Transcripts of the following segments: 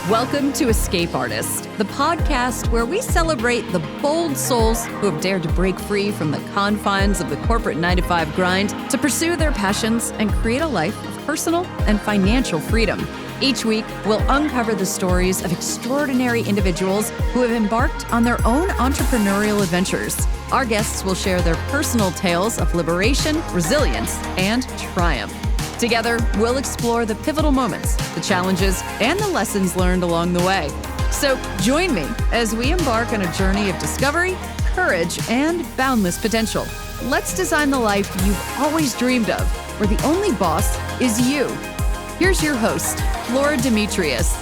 Welcome to Escape Artist, the podcast where we celebrate the bold souls who have dared to break free from the confines of the corporate 9-to-5 grind to pursue their passions and create a life of personal and financial freedom. Each week, we'll uncover the stories of extraordinary individuals who have embarked on their own entrepreneurial adventures. Our guests will share their personal tales of liberation, resilience, and triumph. Together, we'll explore the pivotal moments, the challenges, and the lessons learned along the way. So join me as we embark on a journey of discovery, courage, and boundless potential. Let's design the life you've always dreamed of, where the only boss is you. Here's your host, Laura Demetrius.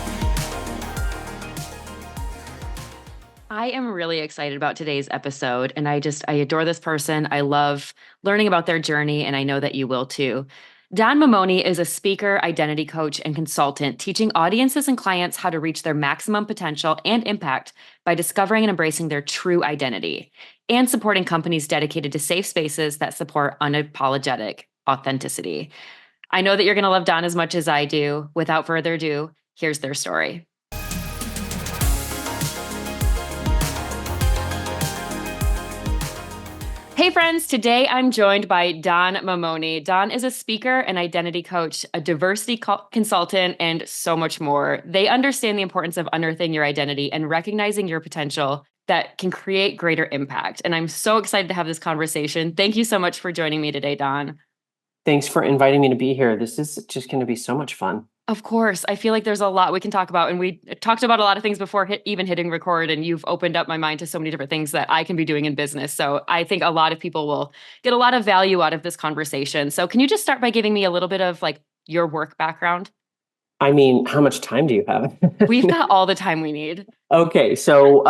I am really excited about today's episode, and I adore this person. I love learning about their journey, and I know that you will too. Don Mamone is a speaker, identity coach, and consultant, teaching audiences and clients how to reach their maximum potential and impact by discovering and embracing their true identity, and supporting companies dedicated to safe spaces that support unapologetic authenticity. I know that you're going to love Don as much as I do. Without further ado, here's their story. Hey friends, today I'm joined by Don Mamone. Don is a speaker, an identity coach, a diversity consultant, and so much more. They understand the importance of unearthing your identity and recognizing your potential that can create greater impact. And I'm so excited to have this conversation. Thank you so much for joining me today, Don. Thanks for inviting me to be here. This is just going to be so much fun. Of course. I feel like there's a lot we can talk about. And we talked about a lot of things before even hitting record. And you've opened up my mind to so many different things that I can be doing in business. So I think a lot of people will get a lot of value out of this conversation. So can you just start by giving me a little bit of like your work background? I mean, how much time do you have? We've got all the time we need. Okay. So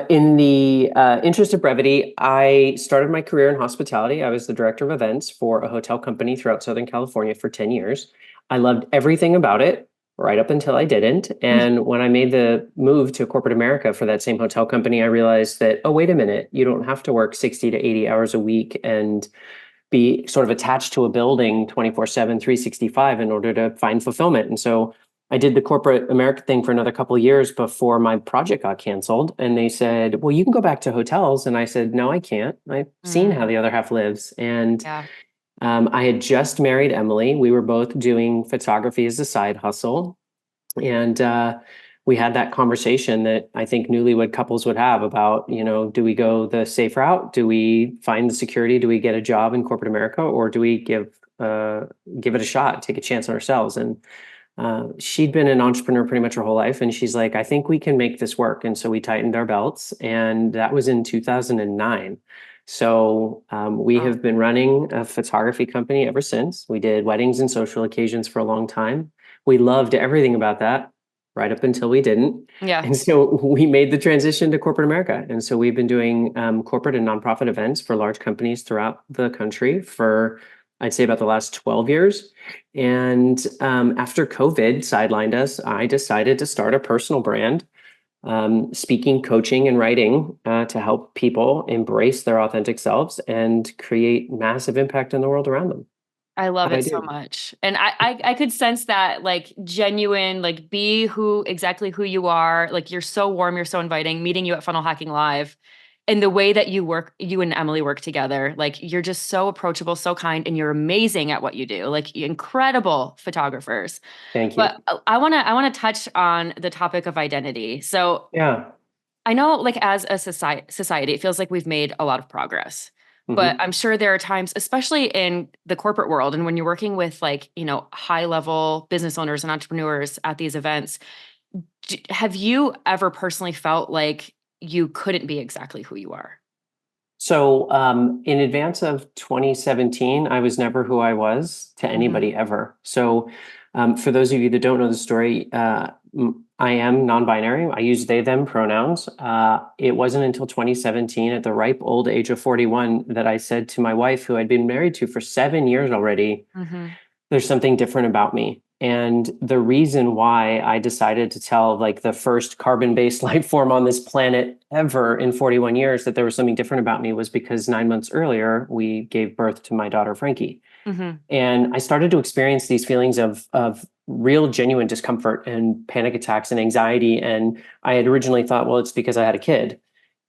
in the interest of brevity, I started my career in hospitality. I was the director of events for a hotel company throughout Southern California for 10 years. I loved everything about it right up until I didn't. And when I made the move to corporate America for that same hotel company, I realized that, oh, wait a minute, you don't have to work 60 to 80 hours a week and be sort of attached to a building 24/7, 365 in order to find fulfillment. And so I did the corporate America thing for another couple of years before my project got canceled. And they said, well, you can go back to hotels. And I said, no, I can't. I've seen how the other half lives. And I had just married Emily. We were both doing photography as a side hustle. And we had that conversation that I think newlywed couples would have about, do we go the safe route? Do we find the security? Do we get a job in corporate America? Or do we give it a shot, take a chance on ourselves? And she'd been an entrepreneur pretty much her whole life. And she's like, I think we can make this work. And so we tightened our belts. And that was in 2009. So we have been running a photography company ever since. We did weddings and social occasions for a long time. We loved everything about that right up until we didn't. Yeah. And so we made the transition to corporate America. And so we've been doing corporate and nonprofit events for large companies throughout the country for, I'd say, about the last 12 years. And after COVID sidelined us, I decided to start a personal brand. Speaking, coaching, and writing to help people embrace their authentic selves and create massive impact in the world around them. I love it so much. And I could sense that like genuine, like be exactly who you are. Like you're so warm, you're so inviting, meeting you at Funnel Hacking Live. And the way that you and Emily work together, like you're just so approachable, so kind, and you're amazing at what you do. Like incredible photographers. Thank you. But I want to touch on the topic of identity. So yeah, I know like as a society, it feels like we've made a lot of progress. But I'm sure there are times, especially in the corporate world, and when you're working with like, high level business owners and entrepreneurs at these events, have you ever personally felt like you couldn't be exactly who you are? So in advance of 2017, I was never who I was to anybody ever. So for those of you that don't know the story, I am non-binary. I use they, them pronouns. It wasn't until 2017 at the ripe old age of 41 that I said to my wife, who I'd been married to for 7 years already, there's something different about me. And the reason why I decided to tell like the first carbon-based life form on this planet ever in 41 years that there was something different about me was because 9 months earlier, we gave birth to my daughter, Frankie. Mm-hmm. And I started to experience these feelings of real genuine discomfort and panic attacks and anxiety. And I had originally thought, well, it's because I had a kid.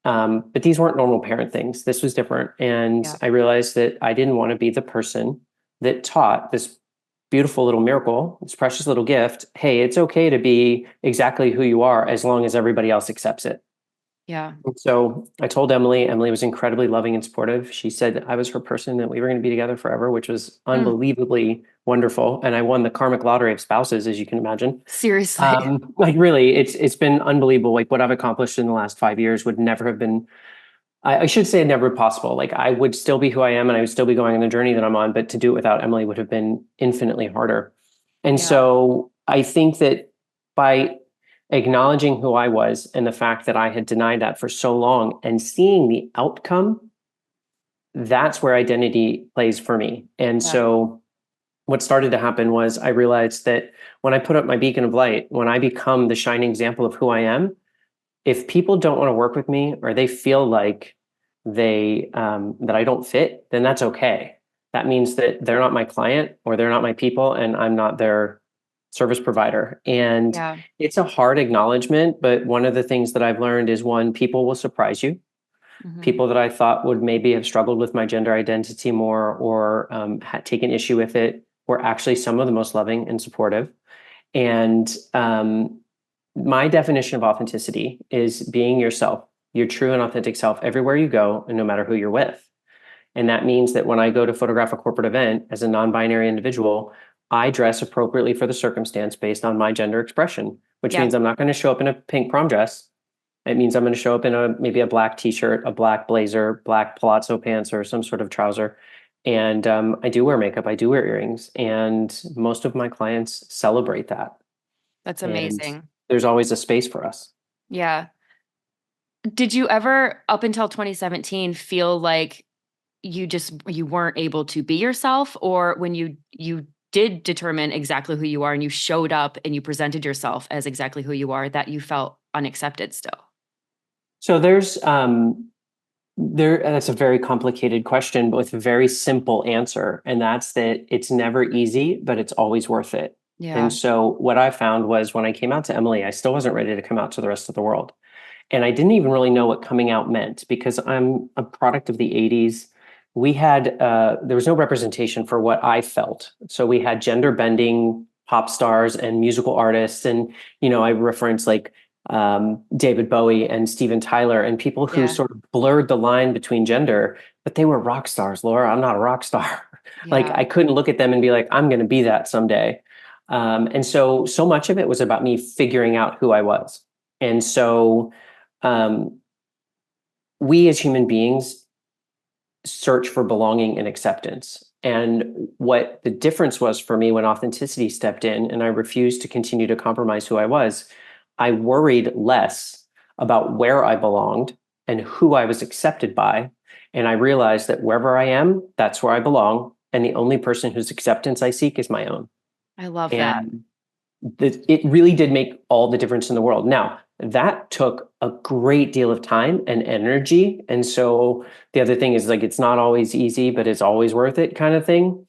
But these weren't normal parent things. This was different. And Yeah. I realized that I didn't want to be the person that taught this beautiful little miracle, this precious little gift. Hey, it's okay to be exactly who you are as long as everybody else accepts it. Yeah. So I told Emily. Emily was incredibly loving and supportive. She said I was her person, that we were going to be together forever, which was Mm. unbelievably wonderful. And I won the karmic lottery of spouses, as you can imagine. Seriously. Like really, it's been unbelievable. Like what I've accomplished in the last 5 years would never have been. I should say never possible. Like I would still be who I am, and I would still be going on the journey that I'm on. But to do it without Emily would have been infinitely harder. And Yeah. so I think that by acknowledging who I was and the fact that I had denied that for so long and seeing the outcome, that's where identity plays for me. And Yeah. so what started to happen was I realized that when I put up my beacon of light, when I become the shining example of who I am, if people don't want to work with me or they feel like they that I don't fit, then that's okay. That means that they're not my client or they're not my people, and I'm not their service provider. And Yeah. it's a hard acknowledgement, but one of the things that I've learned is, one, people will surprise you. Mm-hmm. People that I thought would maybe have struggled with my gender identity more or had taken issue with it were actually some of the most loving and supportive. And my definition of authenticity is being yourself, your true and authentic self, everywhere you go and no matter who you're with. And that means that when I go to photograph a corporate event as a non-binary individual, I dress appropriately for the circumstance based on my gender expression, which Yeah. means I'm not going to show up in a pink prom dress. It means I'm going to show up in maybe a black t-shirt, a black blazer, black palazzo pants, or some sort of trouser. And I do wear makeup. I do wear earrings. And most of my clients celebrate that. That's And amazing. there's always a space for us. Yeah. Did you ever, up until 2017, feel like you weren't able to be yourself, or when you did determine exactly who you are and you showed up and you presented yourself as exactly who you are, that you felt unaccepted still? So that's a very complicated question, but with a very simple answer. And that's that it's never easy, but it's always worth it. And Yeah. so what I found was when I came out to Emily, I still wasn't ready to come out to the rest of the world. And I didn't even really know what coming out meant because I'm a product of the 80s. There was no representation for what I felt. So we had gender bending pop stars and musical artists. And, I reference like David Bowie and Steven Tyler and people who Yeah. sort of blurred the line between gender, but they were rock stars, Laura. I'm not a rock star. Like Yeah. I couldn't look at them and be like, I'm going to be that someday. And so much of it was about me figuring out who I was. And so um, we as human beings search for belonging and acceptance. And what the difference was for me when authenticity stepped in and I refused to continue to compromise who I was, I worried less about where I belonged and who I was accepted by. And I realized that wherever I am, that's where I belong. And the only person whose acceptance I seek is my own. I love that. And it really did make all the difference in the world. Now, that took a great deal of time and energy. And so the other thing is like, it's not always easy, but it's always worth it kind of thing.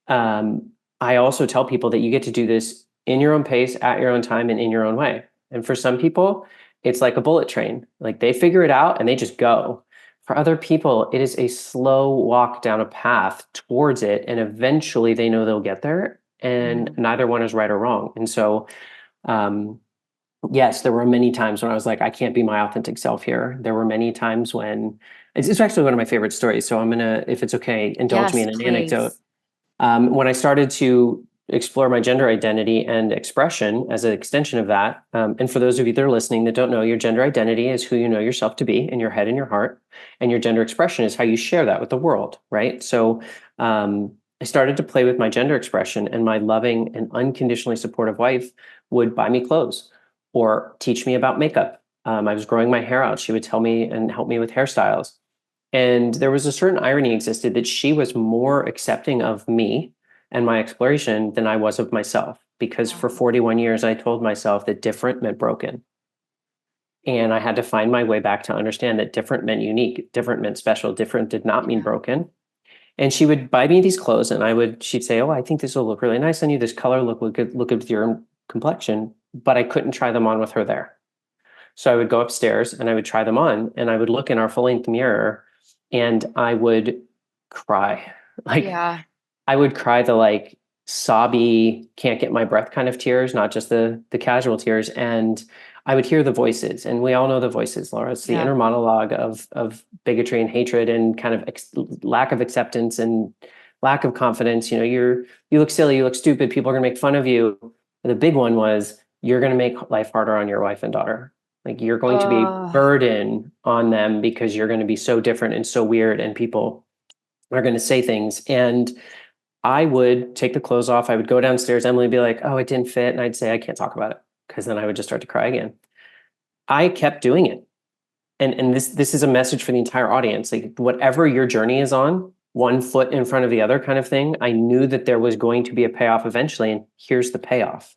I also tell people that you get to do this in your own pace, at your own time, and in your own way. And for some people, it's like a bullet train. Like they figure it out and they just go. For other people, it is a slow walk down a path towards it. And eventually they know they'll get there. And Mhm. neither one is right or wrong. And so, um, yes, there were many times when I was like, I can't be my authentic self here. There were many times when it's actually one of my favorite stories. So I'm gonna, if it's okay, indulge me Yes, in an anecdote. please. When I started to explore my gender identity and expression as an extension of that, and for those of you that are listening that don't know, your gender identity is who you know yourself to be in your head and your heart, and your gender expression is how you share that with the world, right? So I started to play with my gender expression, and my loving and unconditionally supportive wife would buy me clothes or teach me about makeup. I was growing my hair out. She would tell me and help me with hairstyles. And there was a certain irony existed that she was more accepting of me and my exploration than I was of myself. Because for Wow. 41 years, I told myself that different meant broken. And I had to find my way back to understand that different meant unique, different meant special, different did not mean Yeah. broken. And she would buy me these clothes, and she'd say, "Oh, I think this will look really nice on you. This color look good with your complexion." But I couldn't try them on with her there. So I would go upstairs and I would try them on, and I would look in our full length mirror and I would cry. Like Yeah. I would cry the like sobby, can't get my breath kind of tears, not just the casual tears. And I would hear the voices, and we all know the voices, Laura. It's the Yeah. inner monologue of bigotry and hatred and kind of lack of acceptance and lack of confidence. You look silly, you look stupid, people are gonna make fun of you. The big one was, you're gonna make life harder on your wife and daughter. Like you're going to be a Oh, burden on them because you're going to be so different and so weird, and people are going to say things. And I would take the clothes off. I would go downstairs. Emily would be like, "Oh, it didn't fit." And I'd say, "I can't talk about it." Because then I would just start to cry again. I kept doing it. And this is a message for the entire audience. Like whatever your journey is on, one foot in front of the other kind of thing, I knew that there was going to be a payoff eventually. And here's the payoff.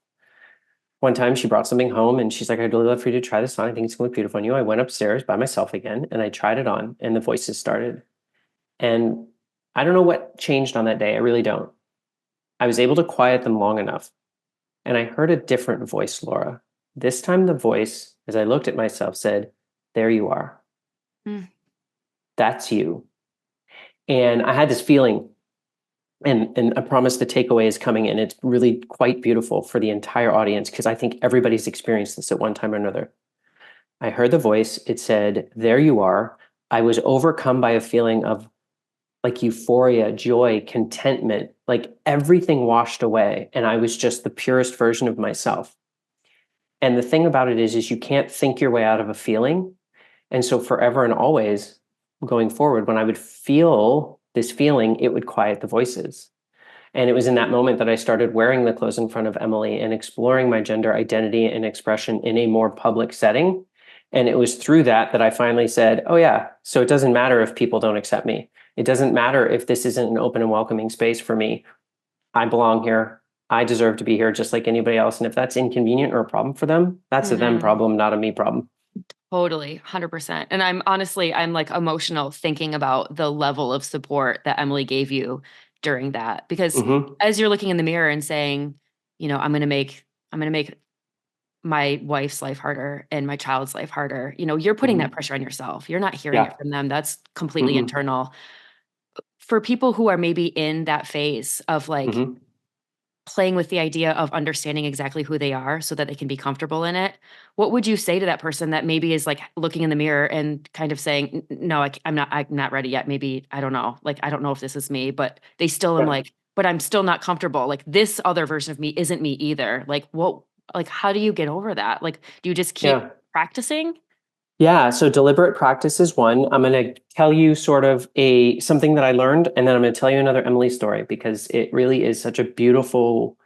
One time she brought something home and she's like, "I'd really love for you to try this on. I think it's going to look beautiful on you." I went upstairs by myself again and I tried it on, and the voices started. And I don't know what changed on that day. I really don't. I was able to quiet them long enough. And I heard a different voice, Laura. This time the voice, as I looked at myself, said, "There you are. mm, That's you." And I had this feeling, and I promise the takeaway is coming in. It's really quite beautiful for the entire audience because I think everybody's experienced this at one time or another. I heard the voice. It said, "There you are." I was overcome by a feeling of like euphoria, joy, contentment, like everything washed away. And I was just the purest version of myself. And the thing about it is you can't think your way out of a feeling. And so forever and always going forward, when I would feel this feeling, it would quiet the voices. And it was in that moment that I started wearing the clothes in front of Emily and exploring my gender identity and expression in a more public setting. And it was through that that I finally said, "Oh, yeah, so it doesn't matter if people don't accept me. It doesn't matter if this isn't an open and welcoming space for me. I belong here. I deserve to be here just like anybody else. And if that's inconvenient or a problem for them, that's a them mhm. problem, not a me problem." Totally, 100%. And I'm like emotional thinking about the level of support that Emily gave you during that. Because Hmm. as you're looking in the mirror and saying, I'm gonna make my wife's life harder and my child's life harder, you're putting that Hmm. pressure on yourself. You're not hearing it Yeah. from them. That's completely Hmm. internal. For people who are maybe in that phase of like Hmm. playing with the idea of understanding exactly who they are so that they can be comfortable in it, what would you say to that person that maybe is like looking in the mirror and kind of saying, No, I'm not ready yet. Maybe, I don't know. Like, I don't know if this is me, but they still am Yeah. like, but I'm still not comfortable. Like this other version of me isn't me either. Like, how do you get over that? Like, do you just keep Yeah. practicing? Yeah, so deliberate practice is one. I'm going to tell you sort of a something that I learned, and then I'm going to tell you another Emily story because it really is such a beautiful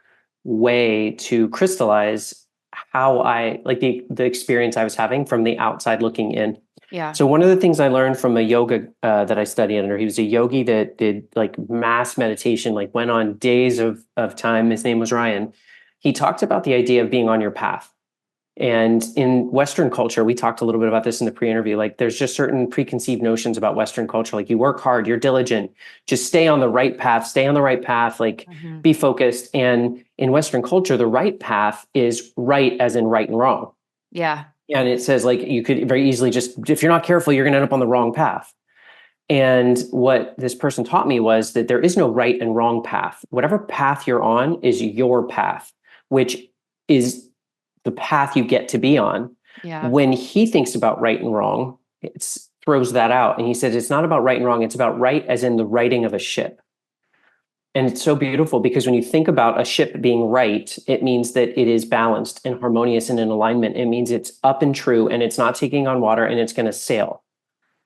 way to crystallize how I like the experience I was having from the outside looking in. Yeah. So one of the things I learned from a yoga that I studied under, he was a yogi that did like mass meditation, like went on days of time. His name was Ryan. He talked about the idea of being on your path. And in Western culture, we talked a little bit about this in the pre-interview. Like there's just certain preconceived notions about Western culture. Like you work hard, you're diligent, just stay on the right path, stay on the right path, like Mhm. be focused. And in Western culture, the right path is right as in right and wrong. Yeah. And it says like you could very easily just, if you're not careful, you're gonna end up on the wrong path. And what this person taught me was that there is no right and wrong path. Whatever path you're on is your path, which is the path you get to be on. Yeah. When he thinks about right and wrong, it throws that out. And he says, it's not about right and wrong. It's about right as in the righting of a ship. And it's so beautiful because when you think about a ship being right, it means that it is balanced and harmonious and in alignment. It means it's up and true and it's not taking on water and it's going to sail.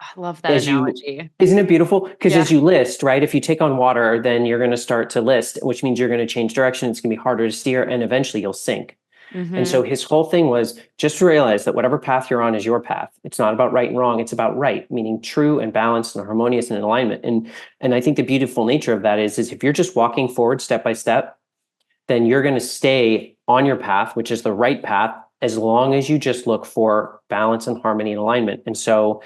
I love that As you, analogy. isn't it beautiful? Because Yeah. as you list, right, if you take on water, then you're going to start to list, which means you're going to change direction. It's going to be harder to steer and eventually you'll sink. And Mhm. so his whole thing was just to realize that whatever path you're on is your path. It's not about right and wrong. It's about right, meaning true and balanced and harmonious and in alignment. And I think the beautiful nature of that is if you're just walking forward step by step, then you're going to stay on your path, which is the right path, as long as you just look for balance and harmony and alignment. And so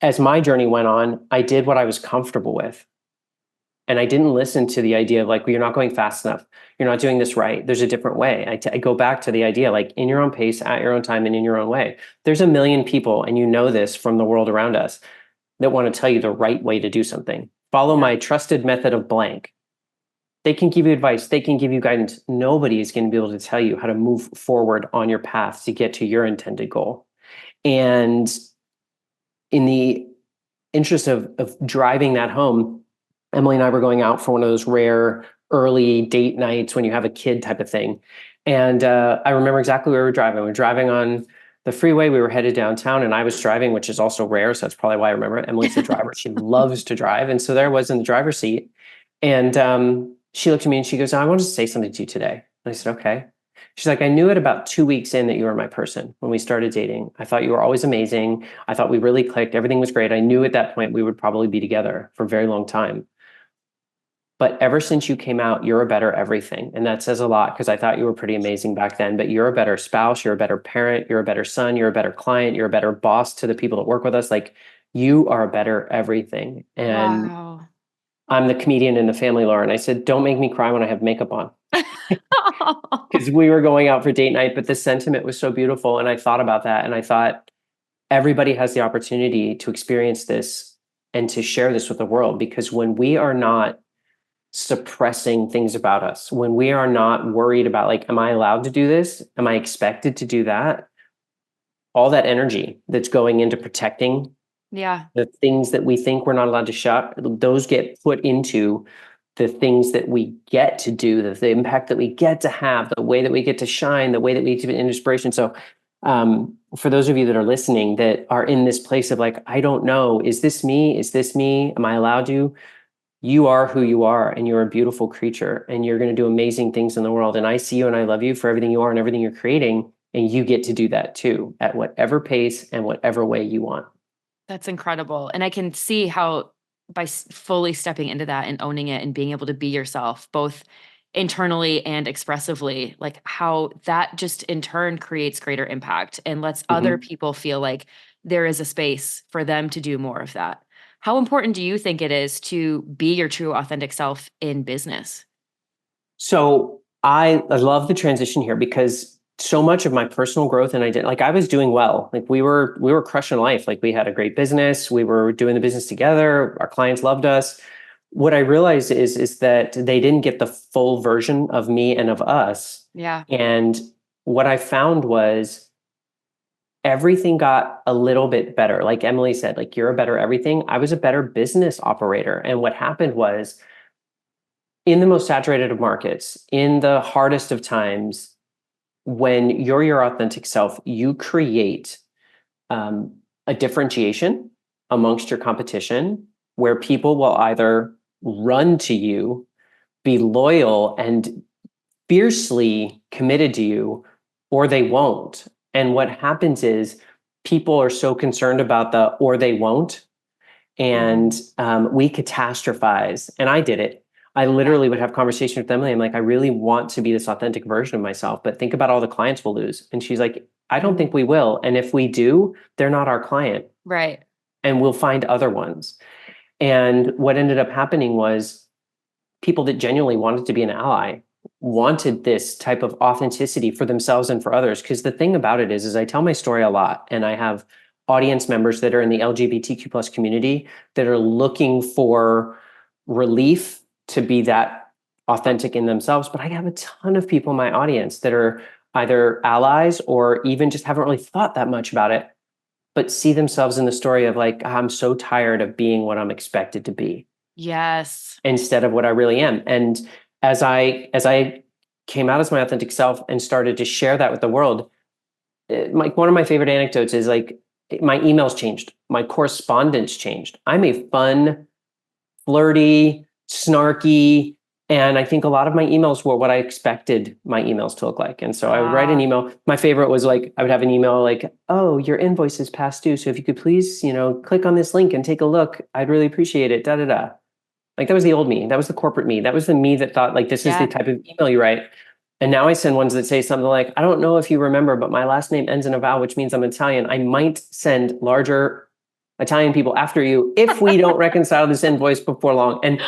as my journey went on, I did what I was comfortable with. And I didn't listen to the idea of like, well, you're not going fast enough. You're not doing this right. There's a different way. I go back to the idea, like in your own pace, at your own time, and in your own way. There's a million people, and you know this from the world around us, that want to tell you the right way to do something. Follow my trusted method of blank. They can give you advice. They can give you guidance. Nobody is going to be able to tell you how to move forward on your path to get to your intended goal. And in the interest of driving that home, Emily and I were going out for one of those rare early date nights when you have a kid type of thing. And I remember exactly where we were driving. We were driving on the freeway. We were headed downtown, and I was driving, which is also rare. So that's probably why I remember it. Emily's the driver. She loves to drive. And so there I was in the driver's seat. And she looked at me and she goes, I wanted to say something to you today. And I said, okay. She's like, I knew it about 2 weeks in that you were my person when we started dating. I thought you were always amazing. I thought we really clicked. Everything was great. I knew at that point we would probably be together for a very long time. But ever since you came out, you're a better everything. And that says a lot, because I thought you were pretty amazing back then, but you're a better spouse, you're a better parent, you're a better son, you're a better client, you're a better boss to the people that work with us. Like, you are a better everything. And Wow. I'm the comedian in the family, Laura. And I said, don't make me cry when I have makeup on. Because we were going out for date night, but the sentiment was so beautiful. And I thought about that. And I thought, everybody has the opportunity to experience this and to share this with the world. Because when we are not suppressing things about us, when we are not worried about like, am I allowed to do this? Am I expected to do that? All that energy that's going into protecting the things that we think we're not allowed to shut, those get put into the things that we get to do, the impact that we get to have, the way that we get to shine, the way that we get inspiration. So for those of you that are listening that are in this place of like, I don't know, is this me? Is this me? Am I allowed to? You are who you are, and you're a beautiful creature, and you're going to do amazing things in the world. And I see you and I love you for everything you are and everything you're creating. And you get to do that too, at whatever pace and whatever way you want. That's incredible. And I can see how by fully stepping into that and owning it and being able to be yourself, both internally and expressively, like how that just in turn creates greater impact and lets other people feel like there is a space for them to do more of that. How important do you think it is to be your true authentic self in business? So I love the transition here, because so much of my personal growth, and I was doing well. Like we were crushing life. Like we had a great business. We were doing the business together. Our clients loved us. What I realized is that they didn't get the full version of me and of us. Yeah. And what I found was everything got a little bit better. Like Emily said, like, you're a better everything. I was a better business operator. And what happened was, in the most saturated of markets, in the hardest of times, when you're your authentic self, you create a differentiation amongst your competition, where people will either run to you, be loyal and fiercely committed to you, or they won't. And what happens is people are so concerned about the or they won't, and we catastrophize. And I did it. I literally would have conversations with Emily. I'm like, I really want to be this authentic version of myself, but think about all the clients we'll lose. And she's like, I don't think we will. And if we do, they're not our client. Right. And we'll find other ones. And what ended up happening was people that genuinely wanted to be an ally wanted this type of authenticity for themselves and for others. Because the thing about it is I tell my story a lot, and I have audience members that are in the LGBTQ plus community that are looking for relief to be that authentic in themselves. But I have a ton of people in my audience that are either allies or even just haven't really thought that much about it, but see themselves in the story of like, I'm so tired of being what I'm expected to be. Yes. Instead of what I really am. And as I came out as my authentic self and started to share that with the world, like one of my favorite anecdotes is like, my emails changed, my correspondence changed. I'm a fun, flirty, snarky, and I think a lot of my emails were what I expected my emails to look like. And so I would write an email. My favorite was like, I would have an email like, oh, your invoice is past due. So if you could please, click on this link and take a look, I'd really appreciate it. Da, da, da. Like that was the old me. That was the corporate me. That was the me that thought like, this is the type of email you write. And now I send ones that say something like, I don't know if you remember, but my last name ends in a vowel, which means I'm Italian. I might send larger Italian people after you if we don't reconcile this invoice before long. And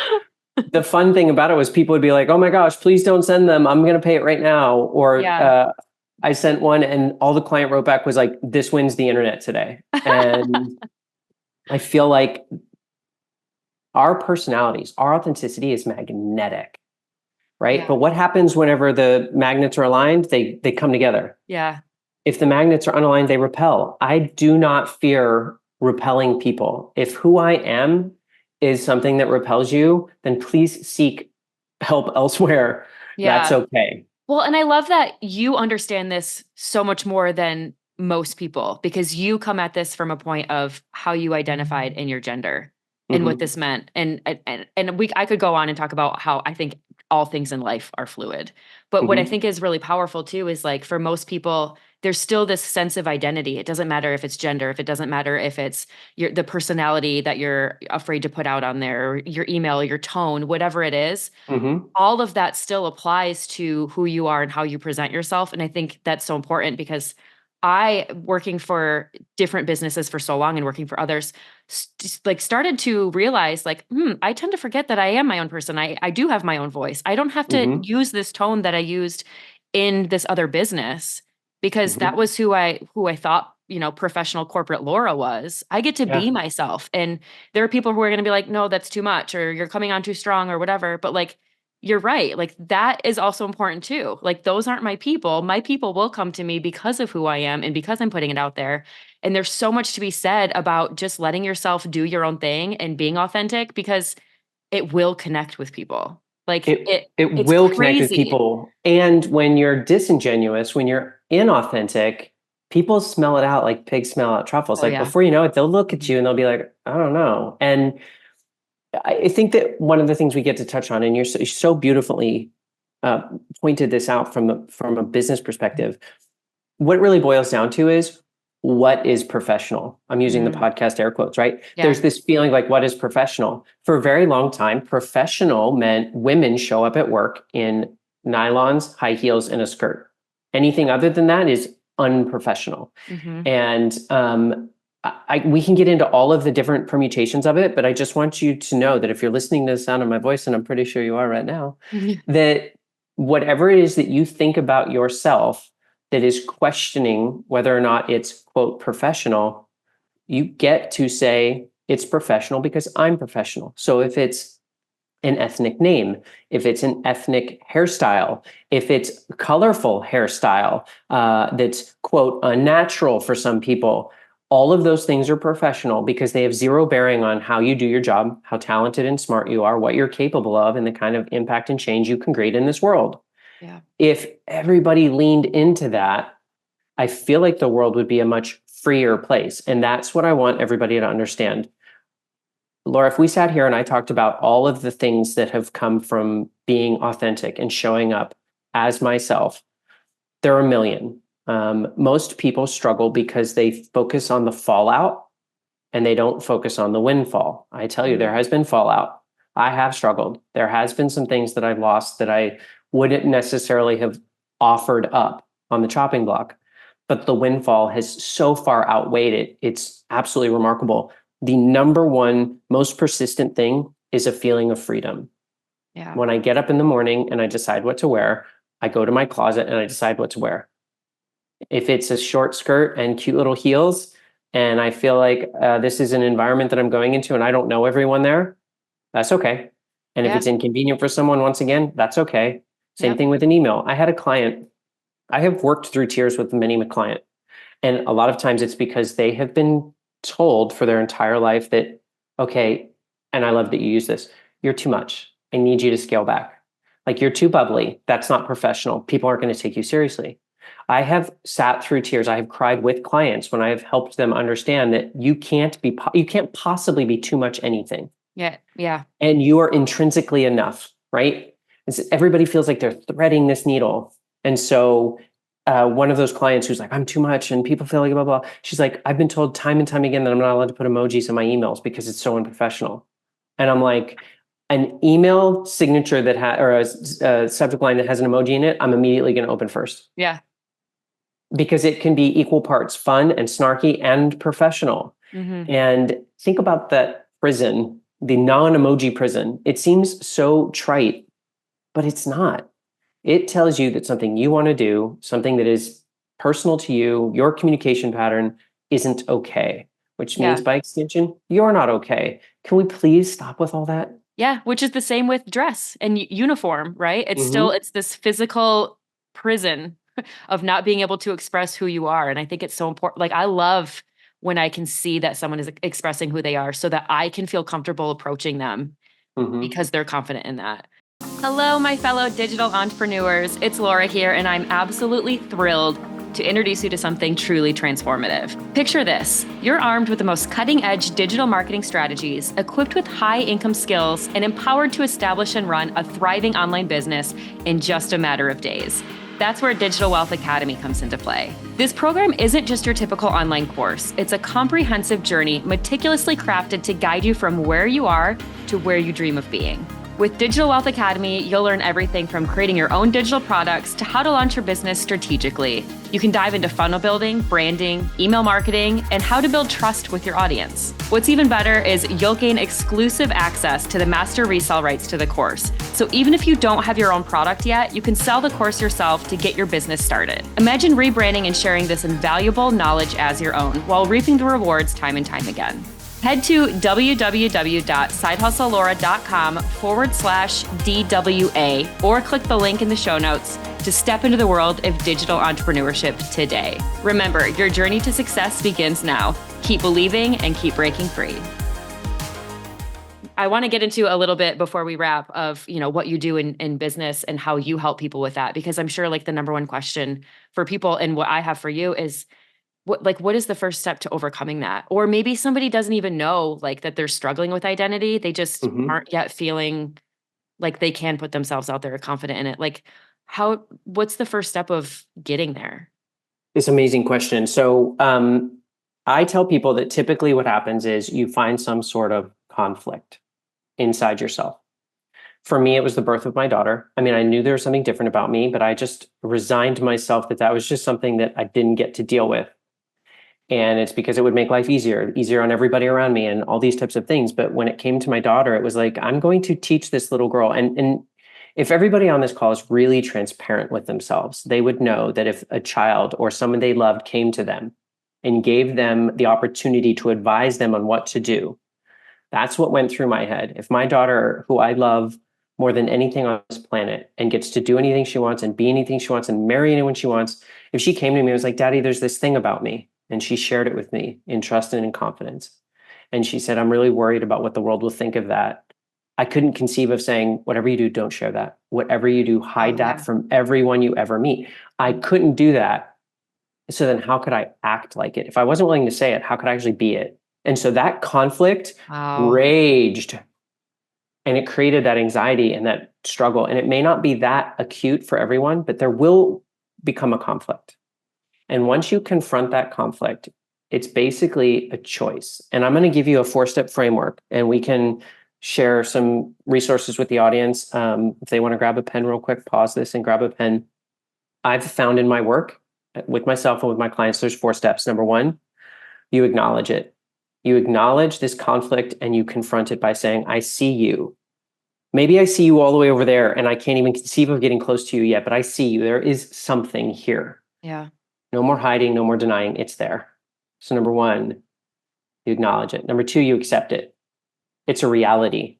the fun thing about it was people would be like, oh my gosh, please don't send them. I'm going to pay it right now. Or Yeah. I sent one and all the client wrote back was like, this wins the internet today. And I feel like our personalities, our authenticity is magnetic, right? Yeah. But what happens whenever the magnets are aligned? They come together. Yeah. If the magnets are unaligned, they repel. I do not fear repelling people. If who I am is something that repels you, then please seek help elsewhere. That's Yeah. okay. Well, and I love that you understand this so much more than most people because you come at this from a point of how you identified in your gender and what Mm-hmm. this meant. And I could go on and talk about how I think all things in life are fluid. But what I Mm-hmm. think is really powerful too is like for most people, there's still this sense of identity. It doesn't matter if it's gender, if it doesn't matter if it's the personality that you're afraid to put out on there, or your email, your tone, whatever it is, Mm-hmm. all of that still applies to who you are and how you present yourself. And I think that's so important because I, working for different businesses for so long and working for others, started to realize like, I tend to forget that I am my own person. I do have my own voice. I don't have to Mm-hmm. use this tone that I used in this other business because that Mm-hmm. was who I thought, professional corporate Laura was. I get to be Yeah. myself. And there are people who are going to be like, no, that's too much, or you're coming on too strong or whatever. But like, you're right. Like that is also important too. Like those aren't my people. My people will come to me because of who I am and because I'm putting it out there. And there's so much to be said about just letting yourself do your own thing and being authentic because it will connect with people. Like It it's will connect with crazy. people. And when you're disingenuous, when you're inauthentic, people smell it out like pigs smell out truffles. Oh Like yeah. before you know it, they'll look at Mhm. you and they'll be like, I don't know. And I think that one of the things we get to touch on, and you're so beautifully uh, pointed this out from a business perspective. What it really boils down to is what is professional. I'm using the Mm, podcast air quotes, right? yeah. There's this feeling like what is professional. For a very long time, professional meant women show up at work in nylons, high heels, and a skirt. Anything other than that is unprofessional. Hmm. And we can get into all of the different permutations of it, but I just want you to know that if you're listening to the sound of my voice, and I'm pretty sure you are right now, that whatever it is that you think about yourself that is questioning whether or not it's quote professional, you get to say it's professional because I'm professional. So if it's an ethnic name, if it's an ethnic hairstyle, if it's colorful hairstyle that's quote unnatural for some people, all of those things are professional because they have zero bearing on how you do your job, how talented and smart you are, what you're capable of, and the kind of impact and change you can create in this world. Yeah. If everybody leaned into that, I feel like the world would be a much freer place. And that's what I want everybody to understand. Laura, if we sat here and I talked about all of the things that have come from being authentic and showing up as myself, there are a million. Most people struggle because they focus on the fallout and they don't focus on the windfall. I tell you, there Mhm. has been fallout. I have struggled. There has been some things that I've lost that I wouldn't necessarily have offered up on the chopping block, but the windfall has so far outweighed it. It's absolutely remarkable. The number one most persistent thing is a feeling of freedom. Yeah. When I get up in the morning and I decide what to wear, I go to my closet and I decide what to wear. If it's a short skirt and cute little heels, and I feel like this is an environment that I'm going into and I don't know everyone there, that's okay. And if Yeah. it's inconvenient for someone, once again, that's okay. Same Yep. thing with an email. I had a client, I have worked through tears with many a client. And a lot of times it's because they have been told for their entire life that, okay, and I love that you use this, you're too much. I need you to scale back. Like you're too bubbly. That's not professional. People aren't going to take you seriously. I have sat through tears. I have cried with clients when I have helped them understand that you can't possibly be too much anything. Yeah. Yeah. And you are intrinsically enough, right? Everybody feels like they're threading this needle. And so one of those clients who's like, I'm too much and people feel like blah, blah. She's like, I've been told time and time again that I'm not allowed to put emojis in my emails because it's so unprofessional. And I'm like, an email signature that or a subject line that has an emoji in it, I'm immediately going to open first Yeah. because it can be equal parts fun and snarky and professional. Hmm. And think about that prison the non-emoji prison. It seems so trite, but it's not. It tells you that something you want to do, something that is personal to you, your communication pattern isn't okay, which means Yeah. by extension, you're not okay. Can we please stop with all that? Yeah, which is the same with dress and uniform, right? It's still, Mm-hmm. it's this physical prison of not being able to express who you are. And I think it's so important. Like, I love when I can see that someone is expressing who they are so that I can feel comfortable approaching them Mm-hmm. because they're confident in that. Hello, my fellow digital entrepreneurs. It's Laura here, and I'm absolutely thrilled to introduce you to something truly transformative. Picture this. You're armed with the most cutting-edge digital marketing strategies, equipped with high-income skills, and empowered to establish and run a thriving online business in just a matter of days. That's where Digital Wealth Academy comes into play. This program isn't just your typical online course. It's a comprehensive journey meticulously crafted to guide you from where you are to where you dream of being. With Digital Wealth Academy, you'll learn everything from creating your own digital products to how to launch your business strategically. You can dive into funnel building, branding, email marketing, and how to build trust with your audience. What's even better is you'll gain exclusive access to the master resale rights to the course. So even if you don't have your own product yet, you can sell the course yourself to get your business started. Imagine rebranding and sharing this invaluable knowledge as your own while reaping the rewards time and time again. Head to www.sidehustleLaura.com/DWA or click the link in the show notes to step into the world of digital entrepreneurship today. Remember, your journey to success begins now. Keep believing and keep breaking free. I want to get into a little bit before we wrap of, what you do in business and how you help people with that, because I'm sure like the number one question for people and what I have for you is, what is the first step to overcoming that? Or maybe somebody doesn't even know like that they're struggling with identity. They just aren't yet feeling like they can put themselves out there or confident in it. Like what's the first step of getting there? It's an amazing question. So I tell people that typically what happens is you find some sort of conflict inside yourself. For me, it was the birth of my daughter. I mean, I knew there was something different about me, but I just resigned myself that was just something that I didn't get to deal with. And it's because it would make life easier on everybody around me and all these types of things. But when it came to my daughter, it was like, I'm going to teach this little girl. And if everybody on this call is really transparent with themselves, they would know that if a child or someone they loved came to them and gave them the opportunity to advise them on what to do, that's what went through my head. If my daughter, who I love more than anything on this planet and gets to do anything she wants and be anything she wants and marry anyone she wants, if she came to me and was like, Daddy, there's this thing about me. And she shared it with me in trust and in confidence. And she said, I'm really worried about what the world will think of that. I couldn't conceive of saying, whatever you do, don't share that. Whatever you do, hide that from everyone you ever meet. I couldn't do that. So then how could I act like it? If I wasn't willing to say it, how could I actually be it? And so that conflict raged, and it created that anxiety and that struggle. And it may not be that acute for everyone, but there will become a conflict. And once you confront that conflict, it's basically a choice. And I'm going to give you a 4-step framework, and we can share some resources with the audience. If they want to grab a pen real quick, pause this and grab a pen. I've found in my work with myself and with my clients, there's 4 steps. Number 1, you acknowledge it. You acknowledge this conflict and you confront it by saying, I see you. Maybe I see you all the way over there and I can't even conceive of getting close to you yet, but I see you. There is something here. Yeah. No more hiding, no more denying. It's there. So number 1, you acknowledge it. Number 2, you accept it. It's a reality.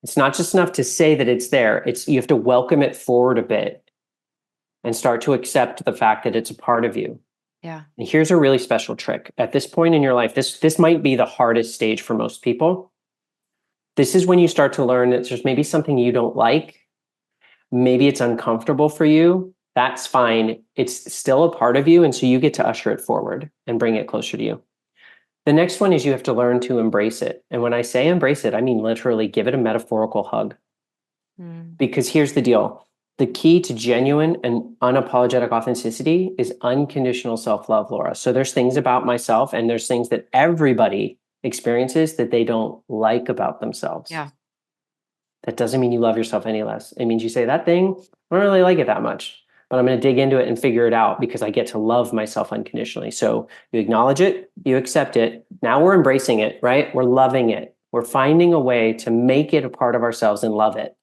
It's not just enough to say that it's there. You have to welcome it forward a bit and start to accept the fact that it's a part of you. Yeah. And here's a really special trick. At this point in your life, this might be the hardest stage for most people. This is when you start to learn that there's maybe something you don't like. Maybe it's uncomfortable for you. That's fine. It's still a part of you. And so you get to usher it forward and bring it closer to you. The next one is you have to learn to embrace it. And when I say embrace it, I mean literally give it a metaphorical hug. Because here's the deal. The key to genuine and unapologetic authenticity is unconditional self-love, Laura. So there's things about myself and there's things that everybody experiences that they don't like about themselves. Yeah. That doesn't mean you love yourself any less. It means you say that thing, I don't really like it that much, but I'm going to dig into it and figure it out because I get to love myself unconditionally. So you acknowledge it, you accept it. Now we're embracing it, right? We're loving it. We're finding a way to make it a part of ourselves and love it.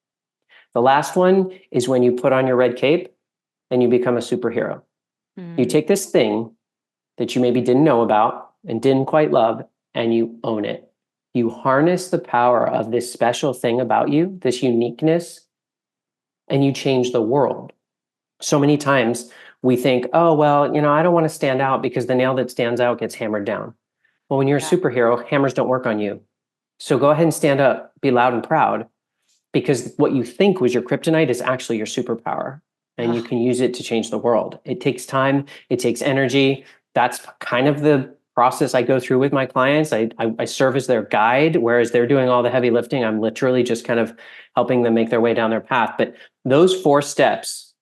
The last one is when you put on your red cape and you become a superhero. You take this thing that you maybe didn't know about and didn't quite love, and you own it. You harness the power of this special thing about you, this uniqueness, and you change the world. So many times we think, oh, well, I don't want to stand out because the nail that stands out gets hammered down. Well, when you're a superhero, hammers don't work on you. So go ahead and stand up, be loud and proud, because what you think was your kryptonite is actually your superpower, and you can use it to change the world. It takes time, it takes energy. That's kind of the process I go through with my clients. I serve as their guide, whereas they're doing all the heavy lifting. I'm literally just kind of helping them make their way down their path. But those 4 steps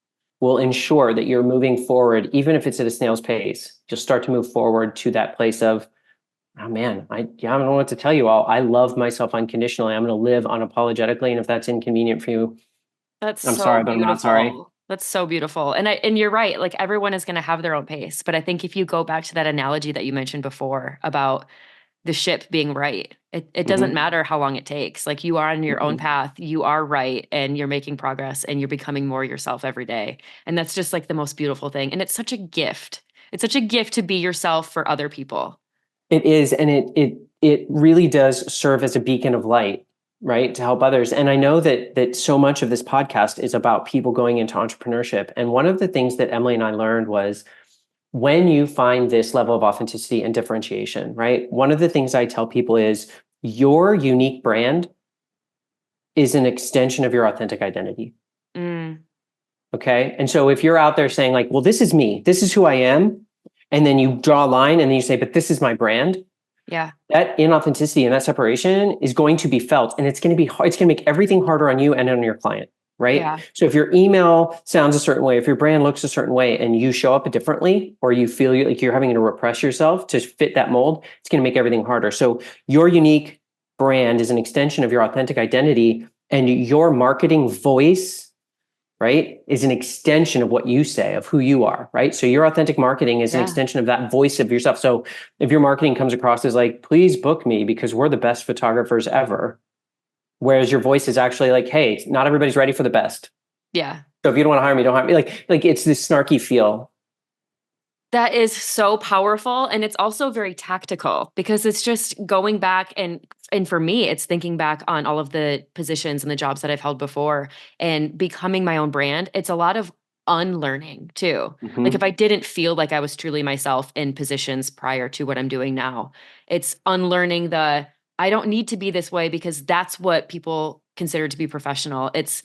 will ensure that you're moving forward, even if it's at a snail's pace. You'll start to move forward to that place of, oh man, I don't know what to tell you all. I love myself unconditionally. I'm going to live unapologetically. And if that's inconvenient for you, I'm sorry, but I'm not sorry. That's so beautiful. And you're right. Like, everyone is going to have their own pace. But I think if you go back to that analogy that you mentioned before about the ship being right, it doesn't matter how long it takes. Like, you are on your own path, you are right, and you're making progress, and you're becoming more yourself every day. And that's just like the most beautiful thing. And it's such a gift. It's such a gift to be yourself for other people. It is, and it really does serve as a beacon of light, right, to help others. And I know that so much of this podcast is about people going into entrepreneurship. And one of the things that Emily and I learned was, when you find this level of authenticity and differentiation, right? One of the things I tell people is your unique brand is an extension of your authentic identity. Okay. And so if you're out there saying like, well, this is me, this is who I am, and then you draw a line and then you say, but this is my brand. Yeah. That inauthenticity and that separation is going to be felt, and it's going to be hard. It's going to make everything harder on you and on your client. Right. Yeah. So if your email sounds a certain way, if your brand looks a certain way, and you show up differently, or you feel like you're having to repress yourself to fit that mold, it's going to make everything harder. So your unique brand is an extension of your authentic identity, and your marketing voice, right, is an extension of what you say, of who you are. Right. So your authentic marketing is an extension of that voice of yourself. So if your marketing comes across as like, please book me because we're the best photographers ever, whereas your voice is actually like, hey, not everybody's ready for the best. Yeah. So if you don't want to hire me, don't hire me. Like it's this snarky feel. That is so powerful. And it's also very tactical, because it's just going back and for me, it's thinking back on all of the positions and the jobs that I've held before and becoming my own brand. It's a lot of unlearning too. Like, if I didn't feel like I was truly myself in positions prior to what I'm doing now, it's unlearning I don't need to be this way because that's what people consider to be professional. It's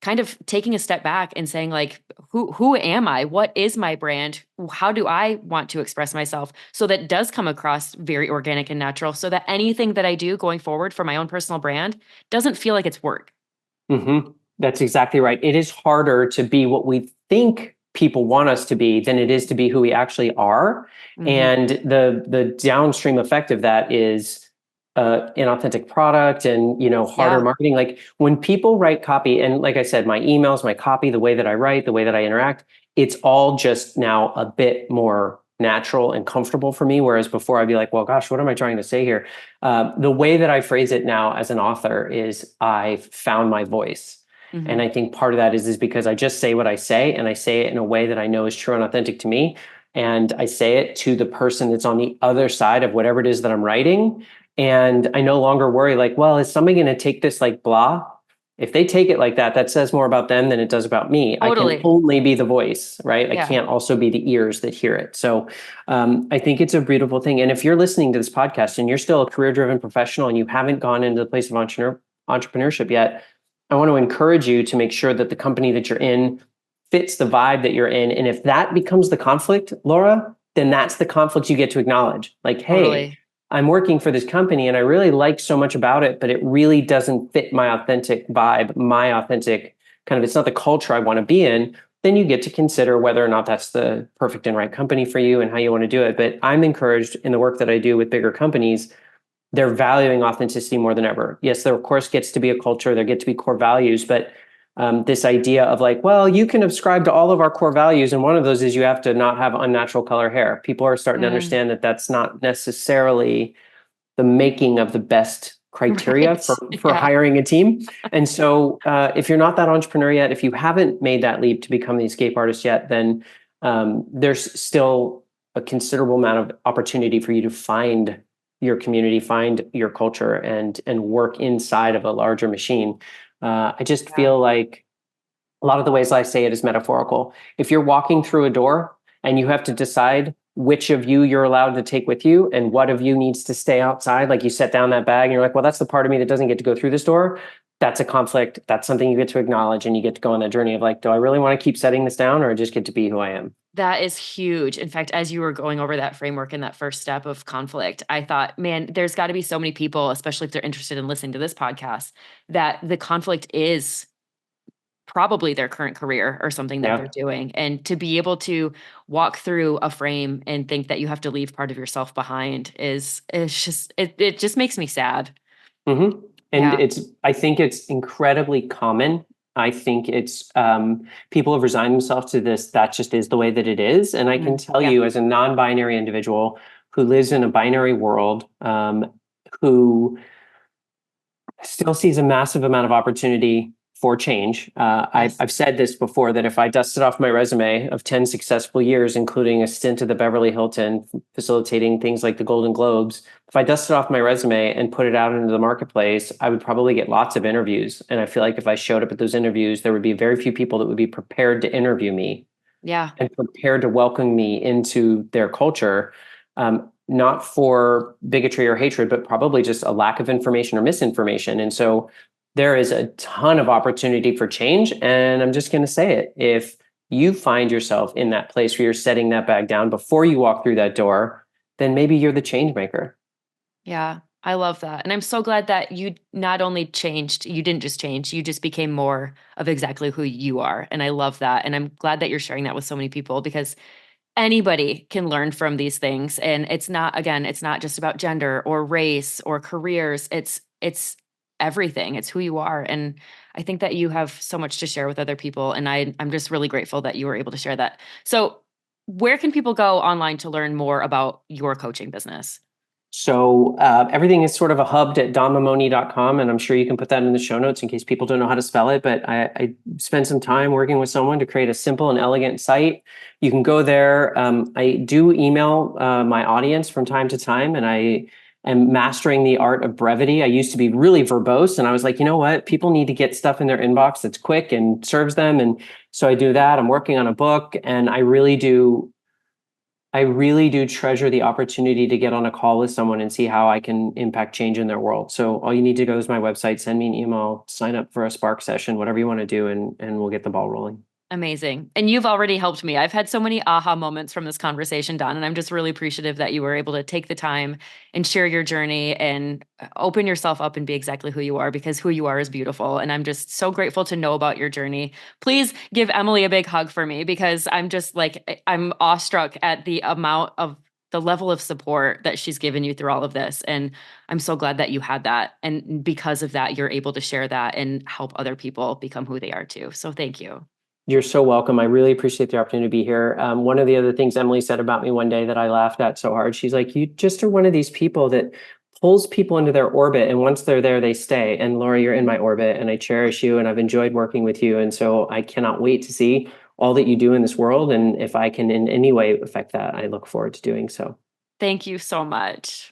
kind of taking a step back and saying like, who am I? What is my brand? How do I want to express myself so that does come across very organic and natural, so that anything that I do going forward for my own personal brand doesn't feel like it's work. That's exactly right. It is harder to be what we think people want us to be than it is to be who we actually are. And the downstream effect of that is inauthentic product and, harder marketing. Like when people write copy, and like I said, my emails, my copy, the way that I write, the way that I interact, it's all just now a bit more natural and comfortable for me. Whereas before I'd be like, well, gosh, what am I trying to say here? The way that I phrase it now as an author is I found my voice. And I think part of that is because I just say what I say, and I say it in a way that I know is true and authentic to me. And I say it to the person that's on the other side of whatever it is that I'm writing. And I no longer worry like, well, is somebody going to take this like blah? If they take it like that, that says more about them than it does about me. Totally. I can only be the voice, right? Yeah. I can't also be the ears that hear it. So I think it's a beautiful thing. And if you're listening to this podcast and you're still a career-driven professional and you haven't gone into the place of entrepreneurship yet, I want to encourage you to make sure that the company that you're in fits the vibe that you're in. And if that becomes the conflict, Laura, then that's the conflict you get to acknowledge. Like, hey, I'm working for this company and I really like so much about it, but it really doesn't fit my authentic vibe, my authentic kind of, it's not the culture I want to be in. Then you get to consider whether or not that's the perfect and right company for you and how you want to do it. But I'm encouraged in the work that I do with bigger companies, they're valuing authenticity more than ever. Yes, there of course gets to be a culture, there get to be core values, but this idea of like, well, you can ascribe to all of our core values, and one of those is you have to not have unnatural color hair. People are starting to understand that that's not necessarily the making of the best criteria Right. for Yeah. hiring a team. And so if you're not that entrepreneur yet, if you haven't made that leap to become the escape artist yet, then there's still a considerable amount of opportunity for you to find your community, find your culture, and work inside of a larger machine. I just Yeah. feel like a lot of the ways I say it is metaphorical. If you're walking through a door and you have to decide which of you you're allowed to take with you and what of you needs to stay outside, like you set down that bag and you're like, well, that's the part of me that doesn't get to go through this door. That's a conflict. That's something you get to acknowledge, and you get to go on that journey of like, do I really want to keep setting this down, or just get to be who I am? That is huge. In fact, as you were going over that framework and that first step of conflict, I thought, man, there's got to be so many people, especially if they're interested in listening to this podcast, that the conflict is probably their current career or something that Yeah. they're doing. And to be able to walk through a frame and think that you have to leave part of yourself behind is just it just makes me sad. Mm-hmm. And Yeah. I think it's incredibly common. I think it's people have resigned themselves to this. That just is the way that it is. And I can tell Yeah. you, as a non-binary individual who lives in a binary world, who still sees a massive amount of opportunity for change. Yes. I've said this before, that if I dusted off my resume of 10 successful years, including a stint at the Beverly Hilton, facilitating things like the Golden Globes, if I dusted off my resume and put it out into the marketplace, I would probably get lots of interviews. And I feel like if I showed up at those interviews, there would be very few people that would be prepared to interview me Yeah. and prepared to welcome me into their culture. Not for bigotry or hatred, but probably just a lack of information or misinformation. And so there is a ton of opportunity for change. And I'm just going to say it. If you find yourself in that place where you're setting that bag down before you walk through that door, then maybe you're the change maker. Yeah. I love that. And I'm so glad that you not only changed, you didn't just change, you just became more of exactly who you are. And I love that. And I'm glad that you're sharing that with so many people, because anybody can learn from these things. And it's not, again, it's not just about gender or race or careers. It's everything. It's who you are. And I think that you have so much to share with other people. And I'm just really grateful that you were able to share that. So where can people go online to learn more about your coaching business? So everything is sort of a hubbed at donmamone.com, and I'm sure you can put that in the show notes in case people don't know how to spell it. But I spent some time working with someone to create a simple and elegant site. You can go there. I do email my audience from time to time, and I am mastering the art of brevity. I used to be really verbose, and I was like, you know what? People need to get stuff in their inbox that's quick and serves them. And so I do that. I'm working on a book, and I really do treasure the opportunity to get on a call with someone and see how I can impact change in their world. So all you need to go is my website, send me an email, sign up for a Spark session, whatever you want to do, and we'll get the ball rolling. Amazing. And you've already helped me. I've had so many aha moments from this conversation, Don, and I'm just really appreciative that you were able to take the time and share your journey and open yourself up and be exactly who you are, because who you are is beautiful. And I'm just so grateful to know about your journey. Please give Emily a big hug for me, because I'm just like, I'm awestruck at the amount of the level of support that she's given you through all of this. And I'm so glad that you had that. And because of that, you're able to share that and help other people become who they are too. So thank you. You're so welcome. I really appreciate the opportunity to be here. One of the other things Emily said about me one day that I laughed at so hard, she's like, you just are one of these people that pulls people into their orbit. And once they're there, they stay. And Laura, you're in my orbit, and I cherish you, and I've enjoyed working with you. And so I cannot wait to see all that you do in this world. And if I can in any way affect that, I look forward to doing so. Thank you so much.